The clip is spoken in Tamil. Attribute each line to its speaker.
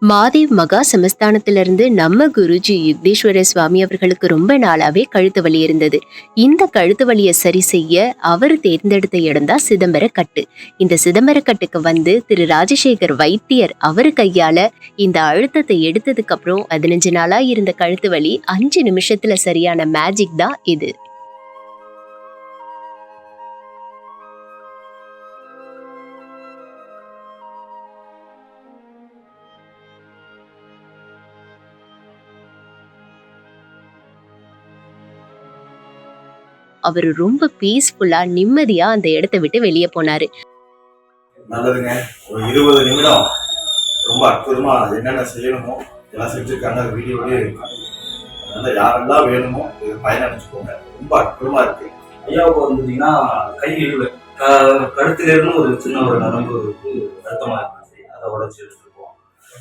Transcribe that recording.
Speaker 1: மாதேவ் மகா சமஸ்தானத்திலிருந்து நம்ம குருஜி யுக்தேஸ்வர சுவாமி அவர்களுக்கு ரொம்ப நாளாவே கழுத்து வலி இருந்தது. இந்த கழுத்து வலியை சரி செய்ய அவர் தேர்ந்தெடுத்த இடம்தான் சிதம்பர கட்டு. இந்த சிதம்பர கட்டுக்கு வந்து திரு ராஜசேகர் வைத்தியர் அவரு கையால இந்த அழுத்தத்தை எடுத்ததுக்கு அப்புறம் 15 நாளா இருந்த கழுத்து வலி 5 நிமிஷத்துல சரியான மேஜிக் தான் இது. அவரு ரொம்ப பீஸ்ஃபுல்லா நிம்மதியா அந்த இடத்த விட்டு வெளியே போனாரு.
Speaker 2: நல்லதுங்க. ஒரு 20 நிமிடம் ரொம்ப அற்புதமா என்னென்ன செய்யணுமோ எல்லாம் செஞ்சிருக்காங்க. அந்த வீடியோலயே இருக்காங்க. அதனால யாரெல்லாம் வேணுமோ இதை பயனடைச்சுக்கோங்க. ரொம்ப அற்புதமா இருக்கு.
Speaker 3: ஐயாவுக்கு வந்துட்டீங்கன்னா கை இழுவை கழுத்துல இருந்து ஒரு சின்ன ஒரு நரம்பு அழுத்தமா இருந்துச்சு. அதை உடச்சி எடுத்து